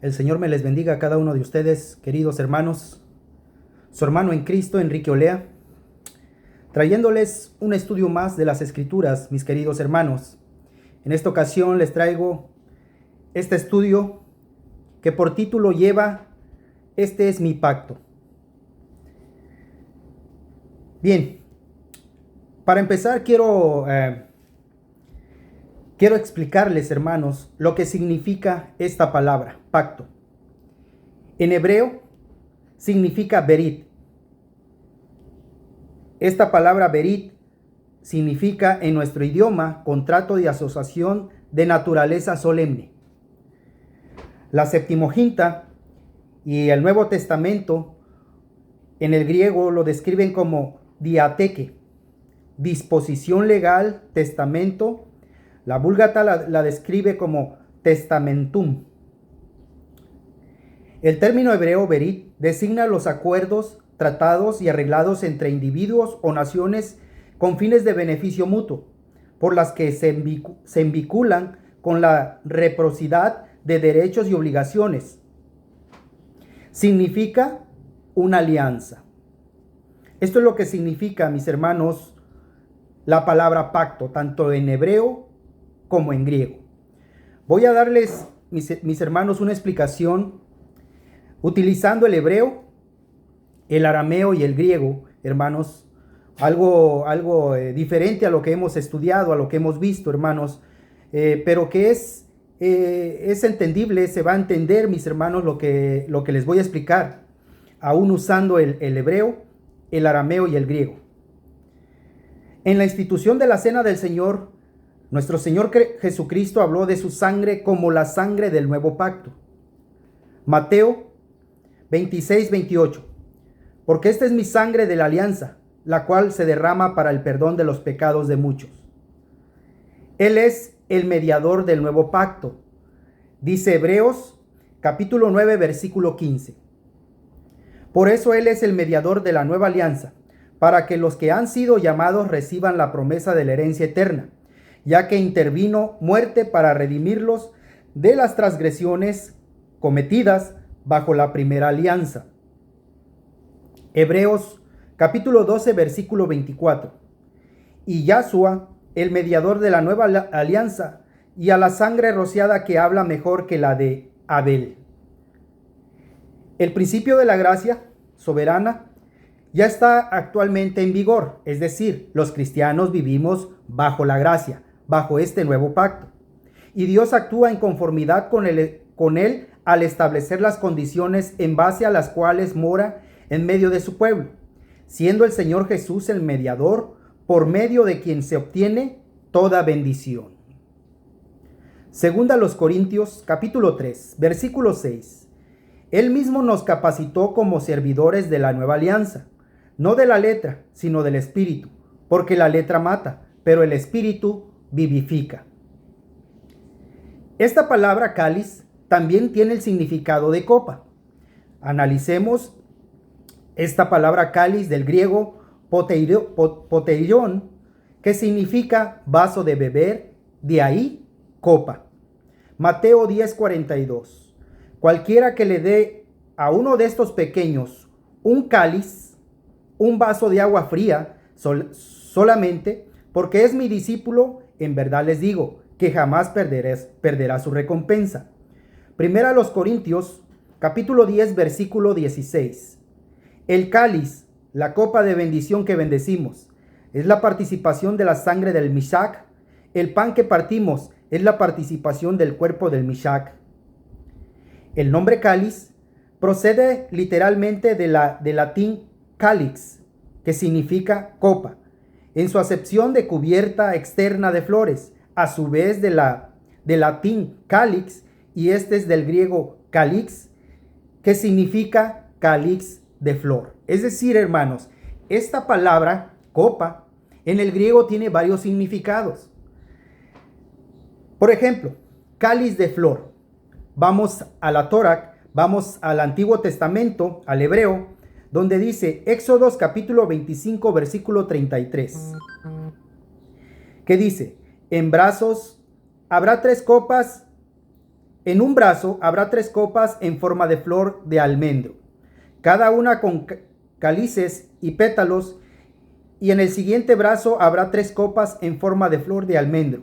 El Señor me les bendiga a cada uno de ustedes, queridos hermanos. Su hermano en Cristo, Enrique Olea, trayéndoles un estudio más de las Escrituras, mis queridos hermanos. En esta ocasión les traigo este estudio que por título lleva "Este es mi pacto". Bien, para empezar quiero explicarles, hermanos, lo que significa esta palabra, pacto. En hebreo significa berit. Esta palabra berit significa en nuestro idioma contrato de asociación de naturaleza solemne. La Septuaginta y el Nuevo Testamento en el griego lo describen como diateque, disposición legal, testamento. La Vulgata la describe como testamentum. El término hebreo berit designa los acuerdos, tratados y arreglados entre individuos o naciones con fines de beneficio mutuo, por las que se vinculan con la reciprocidad de derechos y obligaciones. Significa una alianza. Esto es lo que significa, mis hermanos, la palabra pacto, tanto en hebreo como en griego. Voy a darles, mis hermanos, una explicación utilizando el hebreo, el arameo y el griego, hermanos. Algo diferente a lo que hemos estudiado, a lo que hemos visto, hermanos, pero que es entendible, se va a entender, mis hermanos, lo que les voy a explicar, aún usando el hebreo, el arameo y el griego. En la institución de la Cena del Señor, nuestro Señor Jesucristo habló de su sangre como la sangre del nuevo pacto. Mateo 26-28. Porque esta es mi sangre de la alianza, la cual se derrama para el perdón de los pecados de muchos. Él es el mediador del nuevo pacto. Dice Hebreos capítulo 9, versículo 15. Por eso Él es el mediador de la nueva alianza, para que los que han sido llamados reciban la promesa de la herencia eterna, ya que intervino muerte para redimirlos de las transgresiones cometidas bajo la primera alianza. Hebreos capítulo 12, versículo 24. Y Yahshua, el mediador de la nueva alianza, y a la sangre rociada que habla mejor que la de Abel. El principio de la gracia soberana ya está actualmente en vigor, es decir, los cristianos vivimos bajo la gracia, bajo este nuevo pacto. Y Dios actúa en conformidad con él al establecer las condiciones en base a las cuales mora en medio de su pueblo, siendo el Señor Jesús el mediador por medio de quien se obtiene toda bendición. Segunda a los Corintios capítulo 3, versículo 6. Él mismo nos capacitó como servidores de la nueva alianza, no de la letra, sino del Espíritu, porque la letra mata, pero el Espíritu vivifica. Esta palabra cáliz también tiene el significado de copa. Analicemos esta palabra cáliz del griego poteirion, que significa vaso de beber, de ahí copa. Mateo 10:42. Cualquiera que le dé a uno de estos pequeños un cáliz, un vaso de agua fría, solamente porque es mi discípulo, en verdad les digo que jamás perderá su recompensa. Primera a los Corintios, capítulo 10, versículo 16. El cáliz, la copa de bendición que bendecimos, es la participación de la sangre del Mishach. El pan que partimos es la participación del cuerpo del Mishach. El nombre cáliz procede literalmente del latín calix, que significa copa, en su acepción de cubierta externa de flores, a su vez del latín calix, y este es del griego calix, que significa calix de flor. Es decir, hermanos, esta palabra copa en el griego tiene varios significados. Por ejemplo, cáliz de flor. Vamos a la Torá, vamos al Antiguo Testamento, al hebreo, donde dice Éxodos capítulo 25, versículo 33, que dice: en brazos habrá 3 copas En un brazo habrá 3 copas en forma de flor de almendro, cada una con cálices y pétalos, y en el siguiente brazo habrá 3 copas en forma de flor de almendro,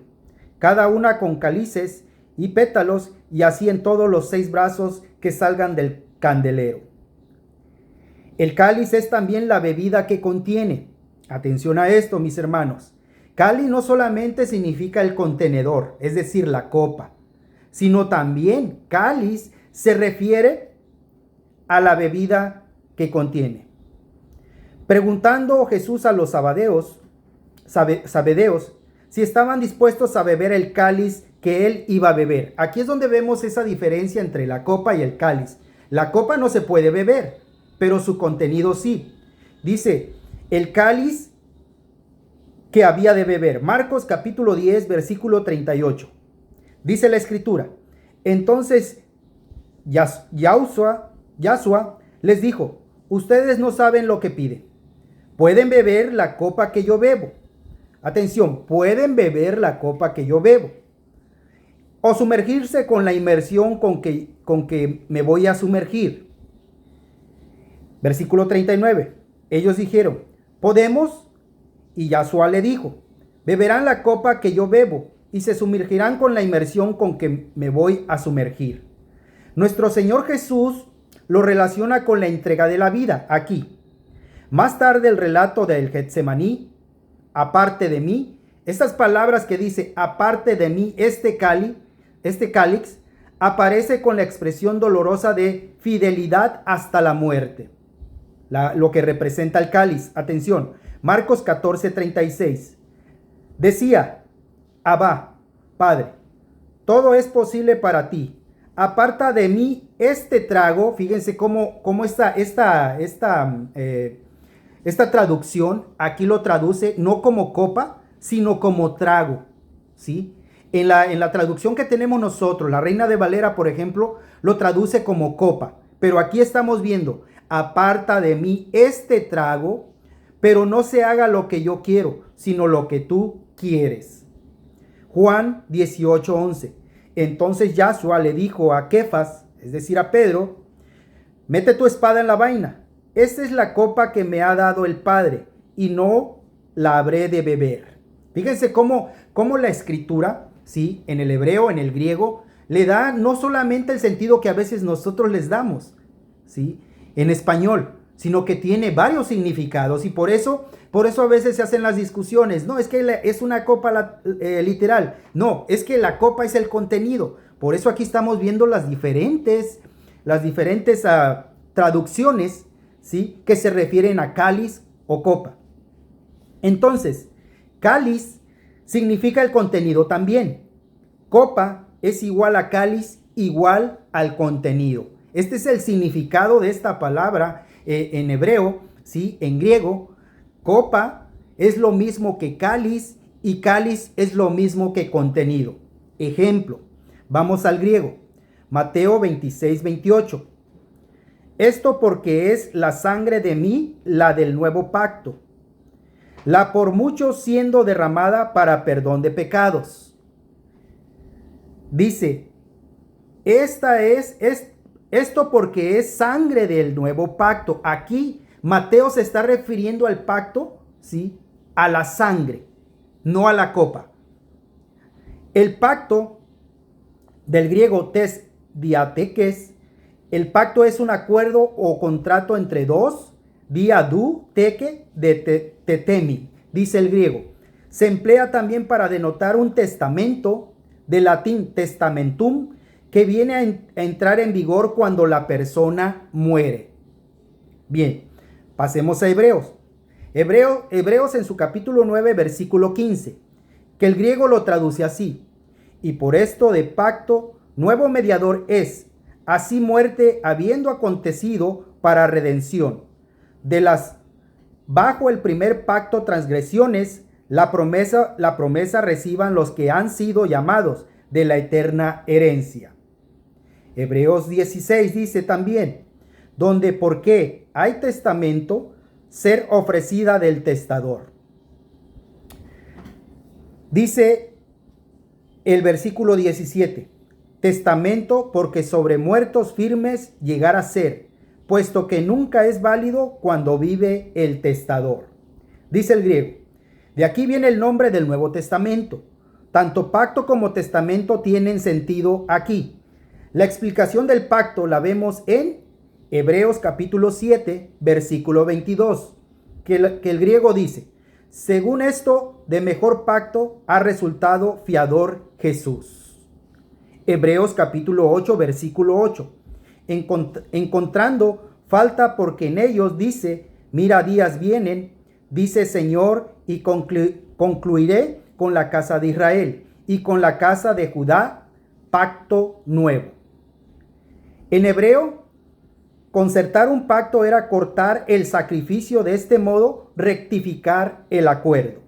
cada una con cálices y pétalos, y así en todos los 6 brazos que salgan del candelero. El cáliz es también la bebida que contiene. Atención a esto, mis hermanos. Cáliz no solamente significa el contenedor, es decir, la copa, sino también cáliz se refiere a la bebida que contiene. Preguntando Jesús a los zebedeos si estaban dispuestos a beber el cáliz que él iba a beber. Aquí es donde vemos esa diferencia entre la copa y el cáliz. La copa no se puede beber, pero su contenido sí. Dice, el cáliz que había de beber. Marcos capítulo 10, versículo 38. Dice la escritura, entonces Yahshua les dijo, ustedes no saben lo que piden. ¿Pueden beber la copa que yo bebo? Atención, pueden beber la copa que yo bebo. O sumergirse con la inmersión con que me voy a sumergir. Versículo 39. Ellos dijeron, ¿podemos? Y Yahshua le dijo, beberán la copa que yo bebo y se sumergirán con la inmersión con que me voy a sumergir. Nuestro Señor Jesús lo relaciona con la entrega de la vida aquí. Más tarde el relato del Getsemaní, aparte de mí, estas palabras que dice, aparte de mí, este cáliz, aparece con la expresión dolorosa de fidelidad hasta la muerte. Lo que representa el cáliz. Atención, Marcos 14:36. Decía, Abba, Padre, todo es posible para ti. Aparta de mí este trago. Fíjense cómo esta traducción aquí lo traduce no como copa, sino como trago, ¿sí? En la traducción que tenemos nosotros, la Reina de Valera, por ejemplo, lo traduce como copa. Pero aquí estamos viendo, aparta de mí este trago, pero no se haga lo que yo quiero, sino lo que tú quieres. Juan 18:11. Entonces Yahshua le dijo a Kefas, es decir, a Pedro, mete tu espada en la vaina. Esta es la copa que me ha dado el Padre, y no la habré de beber. Fíjense cómo la escritura, ¿sí? En el hebreo, en el griego, le da no solamente el sentido que a veces nosotros les damos, ¿sí? En español, sino que tiene varios significados, y por eso a veces se hacen las discusiones. No, es que es una copa literal. No, es que la copa es el contenido. Por eso aquí estamos viendo las diferentes traducciones, ¿sí? Que se refieren a cáliz o copa. Entonces, cáliz significa el contenido también. Copa es igual a cáliz, igual al contenido. Este es el significado de esta palabra en hebreo, ¿sí? En griego, copa es lo mismo que cáliz y cáliz es lo mismo que contenido. Ejemplo, vamos al griego. Mateo 26:28. Esto porque es la sangre de mí, la del nuevo pacto, la por muchos siendo derramada para perdón de pecados. Dice, esto porque es sangre del nuevo pacto. Aquí Mateo se está refiriendo al pacto, ¿sí? A la sangre, no a la copa. El pacto del griego tes diatekes, el pacto es un acuerdo o contrato entre dos, diadu teke de tetemi, dice el griego. Se emplea también para denotar un testamento, de latín testamentum, que viene a entrar en vigor cuando la persona muere. Bien, pasemos a Hebreos. Hebreos en su capítulo 9, versículo 15, que el griego lo traduce así. Y por esto de pacto, nuevo mediador es, así muerte habiendo acontecido para redención. De las bajo el primer pacto transgresiones, la promesa reciban los que han sido llamados de la eterna herencia. Hebreos 16 dice también, donde porque hay testamento, ser ofrecida del testador. Dice el versículo 17, testamento porque sobre muertos firmes llegar a ser, puesto que nunca es válido cuando vive el testador. Dice el griego. De aquí viene el nombre del Nuevo Testamento. Tanto pacto como testamento tienen sentido aquí. La explicación del pacto la vemos en Hebreos capítulo 7, versículo 22, que el griego dice: según esto, de mejor pacto ha resultado fiador Jesús. Hebreos capítulo 8, versículo 8. Encontrando falta porque en ellos dice: mira, días vienen, dice Señor, y concluiré con la casa de Israel y con la casa de Judá pacto nuevo. En hebreo, concertar un pacto era cortar el sacrificio, de este modo rectificar el acuerdo.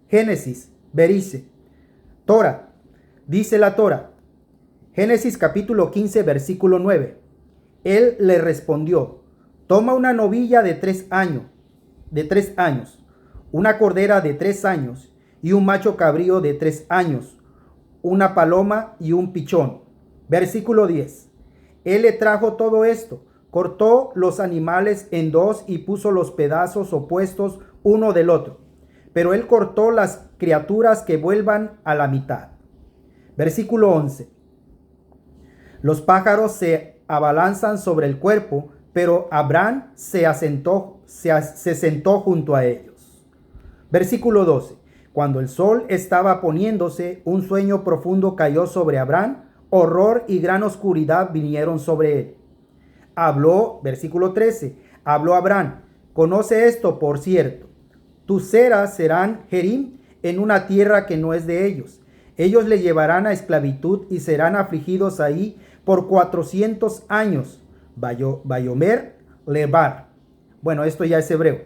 Génesis, Berice, Torah, dice la Torah. Génesis capítulo 15, versículo 9. Él le respondió: toma una novilla de 3 años, una cordera de 3 años y un macho cabrío de 3 años, una paloma y un pichón. Versículo 10. Él le trajo todo esto, cortó los animales en 2 y puso los pedazos opuestos uno del otro. Pero él cortó las criaturas que vuelvan a la mitad. Versículo 11. Los pájaros se abalanzan sobre el cuerpo, pero Abraham se sentó junto a ellos. Versículo 12. Cuando el sol estaba poniéndose, un sueño profundo cayó sobre Abraham, horror y gran oscuridad vinieron sobre él. Habló, versículo 13, habló Abraham: conoce esto, por cierto, tus ceras serán Jerim en una tierra que no es de ellos. Ellos le llevarán a esclavitud y serán afligidos ahí por 400 años. Bayomer Levar. Bueno, esto ya es hebreo.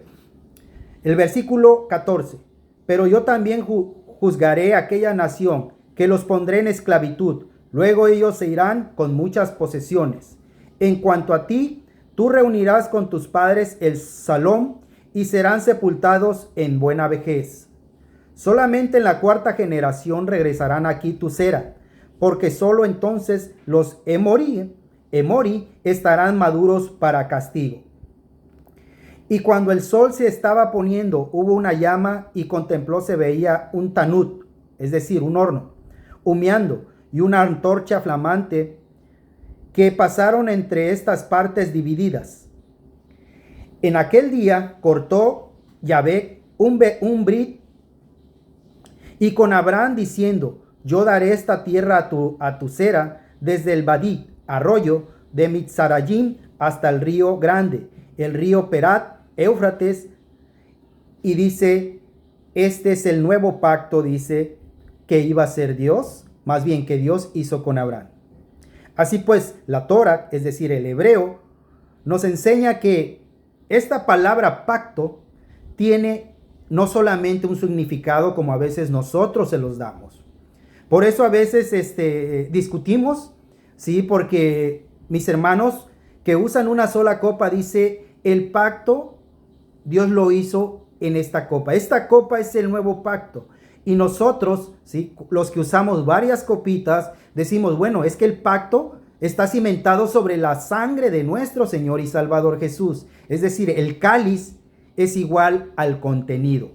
El versículo 14. Pero yo también juzgaré a aquella nación, que los pondré en esclavitud. Luego ellos se irán con muchas posesiones. En cuanto a ti, tú reunirás con tus padres el Salom y serán sepultados en buena vejez. Solamente en la 4ª generación regresarán aquí tu cera, porque solo entonces los Emori estarán maduros para castigo. Y cuando el sol se estaba poniendo, hubo una llama y contempló, se veía un tanut, es decir, un horno, humeando, y una antorcha flamante que pasaron entre estas partes divididas. En aquel día cortó Yahvé un brit y con Abraham diciendo: yo daré esta tierra a tu cera, desde el Badí, arroyo de Mitzarayim, hasta el río grande, el río Perat, Éufrates. Y dice, este es el nuevo pacto, dice, que iba a ser Dios, más bien que Dios hizo con Abraham. Así pues, la Torah, es decir, el hebreo, nos enseña que esta palabra pacto tiene no solamente un significado como a veces nosotros se los damos. Por eso a veces discutimos, ¿sí? Porque mis hermanos que usan una sola copa, dice, el pacto Dios lo hizo en esta copa. Esta copa es el nuevo pacto. Y nosotros, ¿sí?, los que usamos varias copitas, decimos, bueno, es que el pacto está cimentado sobre la sangre de nuestro Señor y Salvador Jesús. Es decir, el cáliz es igual al contenido.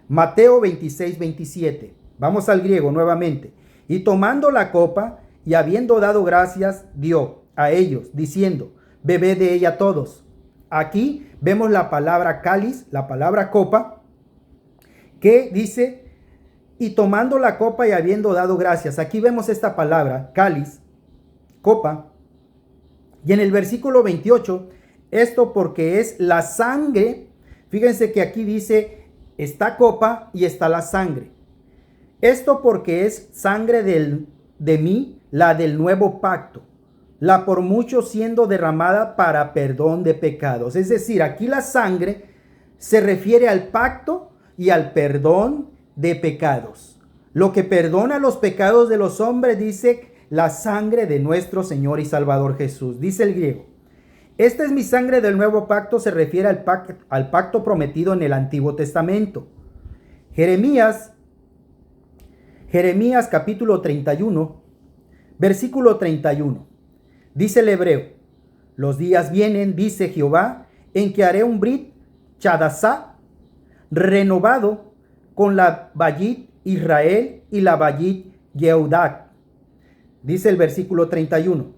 Mateo 26, 27. Vamos al griego nuevamente. Y tomando la copa y habiendo dado gracias, dio a ellos, diciendo: bebed de ella todos. Aquí vemos la palabra cáliz, la palabra copa, que dice: y tomando la copa y habiendo dado gracias. Aquí vemos esta palabra, cáliz, copa. Y en el versículo 28, esto porque es la sangre. Fíjense que aquí dice, está copa y está la sangre. Esto porque es sangre de mí, la del nuevo pacto, la por muchos siendo derramada para perdón de pecados. Es decir, aquí la sangre se refiere al pacto y al perdón de pecados. Lo que perdona los pecados de los hombres, dice, la sangre de nuestro Señor y Salvador Jesús. Dice el griego, esta es mi sangre del nuevo pacto, se refiere al pacto prometido en el Antiguo Testamento. Jeremías capítulo 31, Versículo 31. Dice el hebreo: los días vienen, dice Jehová, en que haré un brit chadasá renovado con la Bayit Israel y la Bayit Yehudah. Dice el versículo 31.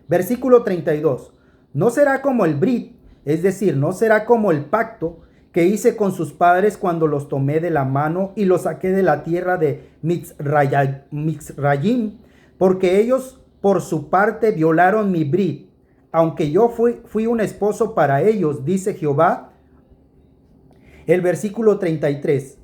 Versículo 32. No será como el brit, es decir, no será como el pacto que hice con sus padres cuando los tomé de la mano y los saqué de la tierra de Mizrayim, porque ellos por su parte violaron mi brit, aunque yo fui un esposo para ellos, dice Jehová. El versículo 33.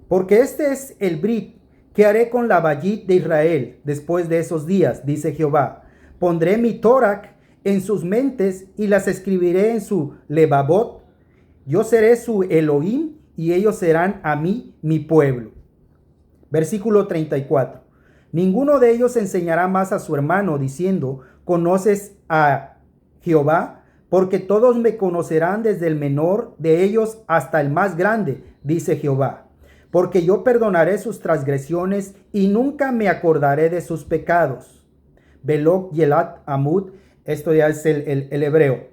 Porque este es el brit que haré con la Bayit de Israel después de esos días, dice Jehová. Pondré mi Torah en sus mentes y las escribiré en su levavot. Yo seré su Elohim y ellos serán a mí mi pueblo. Versículo 34. Ninguno de ellos enseñará más a su hermano diciendo: ¿conoces a Jehová? Porque todos me conocerán desde el menor de ellos hasta el más grande, dice Jehová. Porque yo perdonaré sus transgresiones y nunca me acordaré de sus pecados. Belok Yelat Amud, esto ya es el hebreo.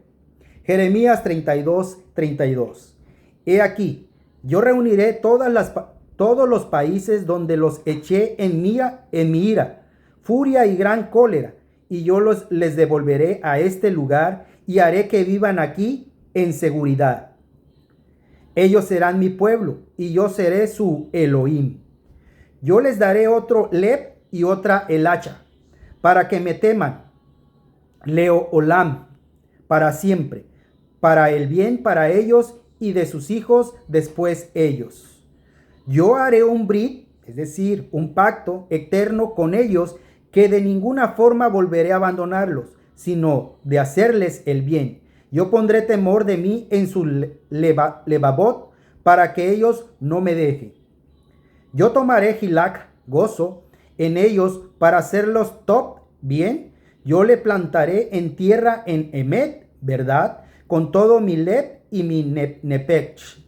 Jeremías 32:32. He aquí, yo reuniré todos los países donde los eché en mi ira, furia y gran cólera, y yo les devolveré a este lugar y haré que vivan aquí en seguridad. Ellos serán mi pueblo y yo seré su Elohim. Yo les daré otro Leb y otra Elacha, para que me teman, Leo Olam, para siempre, para el bien para ellos y de sus hijos después ellos. Yo haré un brit, es decir, un pacto eterno con ellos, que de ninguna forma volveré a abandonarlos, sino de hacerles el bien. Yo pondré temor de mí en su levavot, para que ellos no me dejen. Yo tomaré Gilak, gozo, en ellos para hacerlos top, bien. Yo le plantaré en tierra en Emet, verdad, con todo mi leb y mi nepech.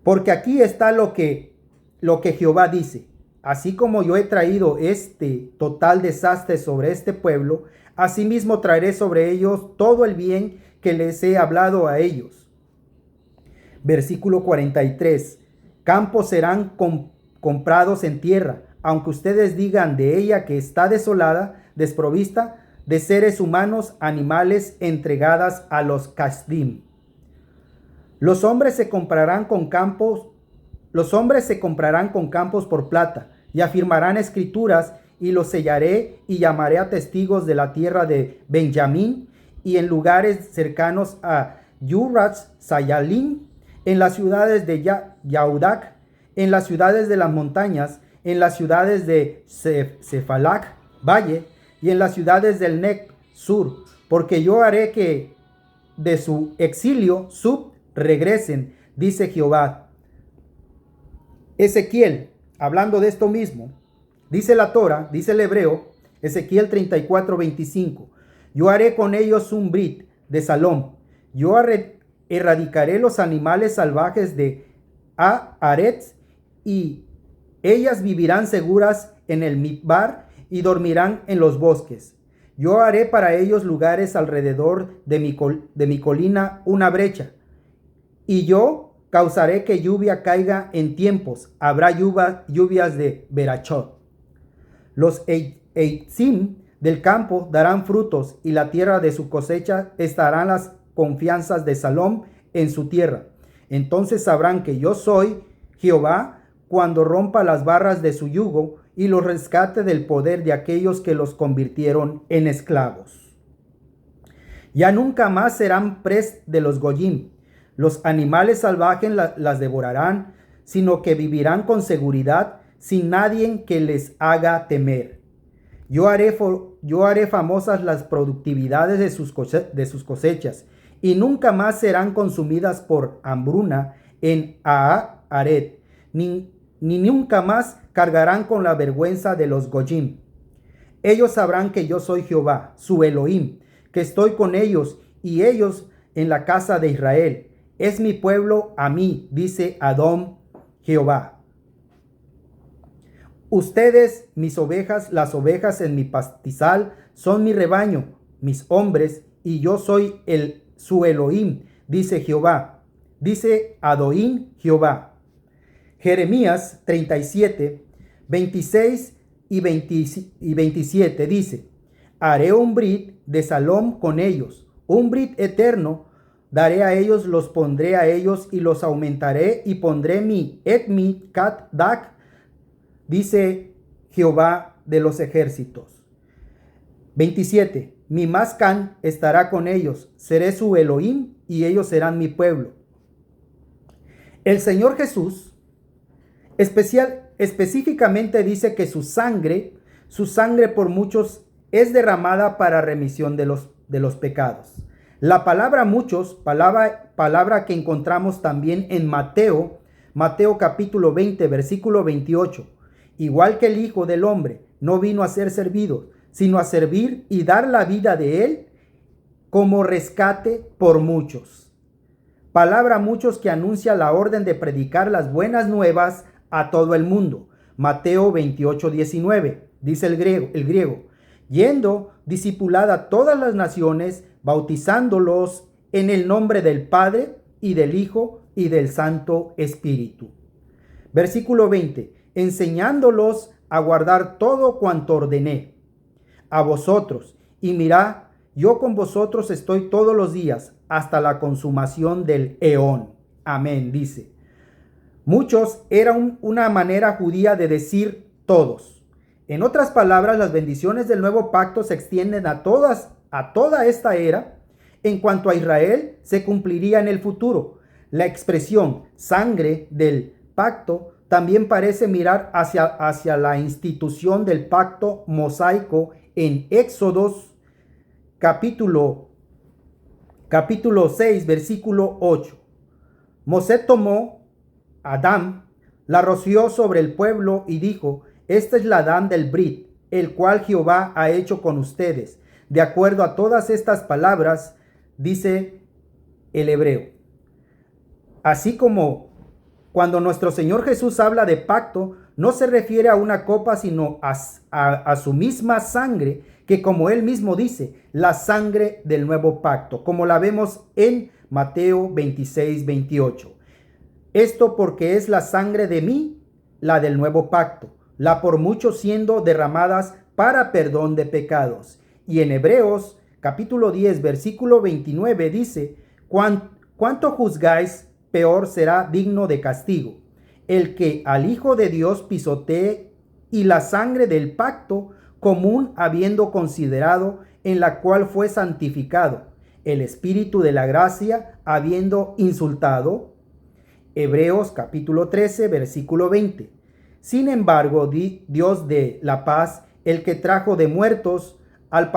Porque aquí está lo que Jehová dice: así como yo he traído este total desastre sobre este pueblo, asimismo traeré sobre ellos todo el bien que les he hablado a ellos. Versículo 43. Campos serán comprados en tierra, aunque ustedes digan de ella que está desolada, desprovista de seres humanos, animales, entregadas a los Kasdim. Los hombres se comprarán con campos por plata, y afirmarán escrituras, y los sellaré y llamaré a testigos de la tierra de Benjamín y en lugares cercanos a Yuratz Sayalim, en las ciudades de Yahudak, en las ciudades de las montañas, en las ciudades de Sefalac, valle, y en las ciudades del Nec sur, porque yo haré que de su exilio regresen, dice Jehová. Ezequiel, hablando de esto mismo, dice la Torah, dice el hebreo, Ezequiel 34:25. Yo haré con ellos un brit de salom. Yo erradicaré los animales salvajes de Aaretz, y ellas vivirán seguras en el Midbar y dormirán en los bosques. Yo haré para ellos lugares alrededor de mi colina, una brecha, y yo causaré que lluvia caiga en tiempos. Habrá lluvias de Berachot. Los Eitzim del campo darán frutos, y la tierra de su cosecha estarán las confianzas de Salom en su tierra. Entonces sabrán que yo soy Jehová, cuando rompa las barras de su yugo y los rescate del poder de aquellos que los convirtieron en esclavos. Ya nunca más serán pres de los goyim. Los animales salvajes las devorarán, sino que vivirán con seguridad, sin nadie que les haga temer. Yo haré famosas las productividades de sus cosechas, y nunca más serán consumidas por hambruna en Aaret, ni nunca más cargarán con la vergüenza de los goyim. Ellos sabrán que yo soy Jehová, su Elohim, que estoy con ellos, y ellos en la casa de Israel. Es mi pueblo a mí, dice Adón Jehová. Ustedes, mis ovejas, las ovejas en mi pastizal, son mi rebaño, mis hombres, y yo soy su Elohim, dice Jehová. Dice Adonai Jehová. Jeremías 37, 26 y 27 dice: haré un brit de salom con ellos, un brit eterno daré a ellos, los pondré a ellos y los aumentaré y pondré mi etmi kat dak, dice Jehová de los ejércitos. 27. Mi Mascan estará con ellos, seré su Elohim y ellos serán mi pueblo. El Señor Jesús específicamente dice que su sangre por muchos es derramada para remisión de los pecados. La palabra muchos, palabra que encontramos también en Mateo capítulo 20, versículo 28. Igual que el Hijo del Hombre no vino a ser servido, sino a servir y dar la vida de él como rescate por muchos. Palabra muchos que anuncia la orden de predicar las buenas nuevas a todo el mundo. Mateo 28, 19, dice el griego, yendo discipulad a todas las naciones, bautizándolos en el nombre del Padre y del Hijo y del Santo Espíritu. Versículo 20, enseñándolos a guardar todo cuanto ordené a vosotros, y mirad, yo con vosotros estoy todos los días hasta la consumación del eón. Amén, dice. Muchos era una manera judía de decir todos. En otras palabras, las bendiciones del nuevo pacto se extienden a toda esta era. En cuanto a Israel, se cumpliría en el futuro. La expresión sangre del pacto también parece mirar hacia la institución del pacto mosaico en Éxodos capítulo 6, versículo 8. Mosé tomó a Adán, la roció sobre el pueblo y dijo: esta es la Adán del Brit, el cual Jehová ha hecho con ustedes. De acuerdo a todas estas palabras, dice el hebreo. Así como cuando nuestro Señor Jesús habla de pacto, no se refiere a una copa, sino a su misma sangre, que como él mismo dice, la sangre del nuevo pacto, como la vemos en Mateo 26, 28. Esto porque es la sangre de mí, la del nuevo pacto, la por muchos siendo derramadas para perdón de pecados. Y en Hebreos capítulo 10, versículo 29 dice: ¿cuánto juzgáis? Peor será digno de castigo el que al Hijo de Dios pisotee, y la sangre del pacto común habiendo considerado, en la cual fue santificado, el Espíritu de la gracia habiendo insultado. Hebreos capítulo 13, versículo 20. Sin embargo, Dios de la paz, el que trajo de muertos al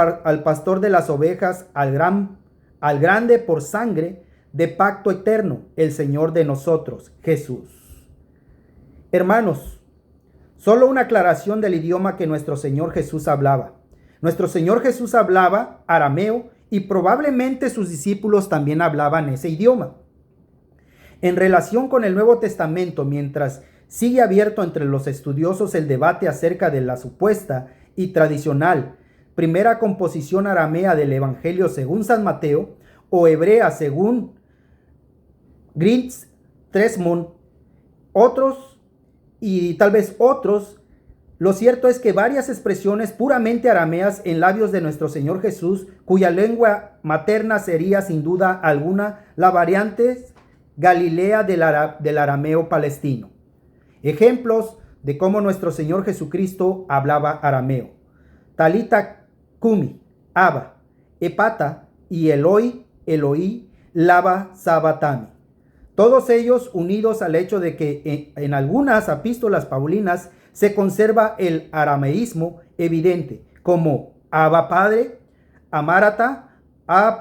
pastor de las ovejas, al grande por sangre, de pacto eterno, el Señor de nosotros, Jesús. Hermanos, solo una aclaración del idioma que nuestro Señor Jesús hablaba. Nuestro Señor Jesús hablaba arameo y probablemente sus discípulos también hablaban ese idioma. En relación con el Nuevo Testamento, mientras sigue abierto entre los estudiosos el debate acerca de la supuesta y tradicional primera composición aramea del Evangelio según San Mateo o hebrea según Griggs Tresmond, otros y tal vez otros, lo cierto es que varias expresiones puramente arameas en labios de nuestro Señor Jesús, cuya lengua materna sería sin duda alguna la variante Galilea del arameo palestino. Ejemplos de cómo nuestro Señor Jesucristo hablaba arameo: Talita Kumi, Abba, Epata y Eloi, Eloi, Lava Sabatami. Todos ellos unidos al hecho de que en algunas epístolas paulinas se conserva el arameísmo evidente, como Abba Padre. Amárata ha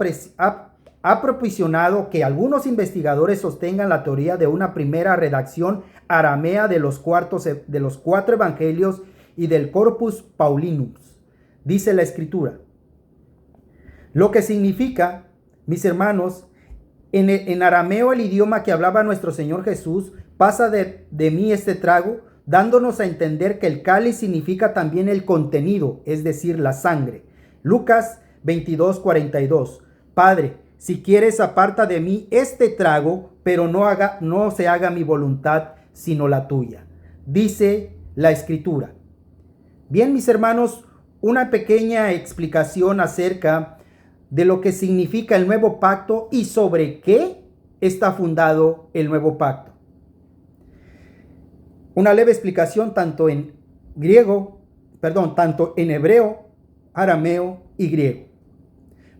propiciado que algunos investigadores sostengan la teoría de una primera redacción aramea de los cuatro evangelios y del Corpus Paulinum, dice la Escritura. Lo que significa, mis hermanos, en arameo, el idioma que hablaba nuestro Señor Jesús: pasa de mí este trago, dándonos a entender que el cáliz significa también el contenido, es decir, la sangre. Lucas 22:42. Padre, si quieres, aparta de mí este trago, pero no se haga mi voluntad, sino la tuya. Dice la Escritura. Bien, mis hermanos, una pequeña explicación acerca de lo que significa el nuevo pacto y sobre qué está fundado el nuevo pacto. Una leve explicación tanto en hebreo, arameo y griego.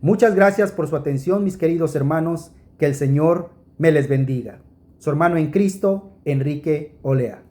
Muchas gracias por su atención, mis queridos hermanos. Que el Señor me les bendiga. Su hermano en Cristo, Enrique Olea.